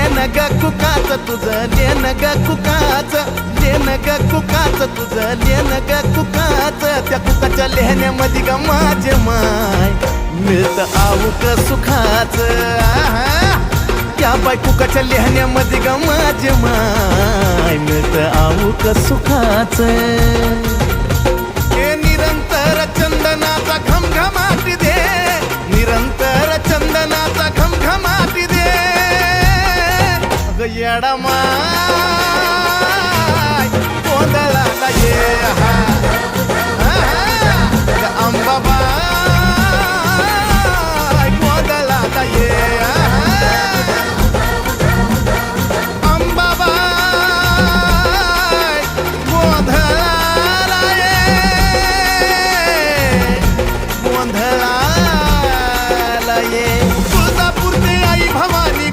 लेन ग कुकाच तुझं लेन ग कुकाच लेन ग कुकाच तुझं लेन ग कुकाच त्या कुकाच्या लेहण्यामध्ये ग माझे माय मिळत आऊक सुखाच त्या बाय कुकाच्या लेहण्यामध्ये ग माझे माय मिळत आऊक सुखाच हे निरंतर चंदनाचा घमघमाटी दे निरंतर चंदनाचा घमघमाटी दे अग येडा माय गोंधळाला ये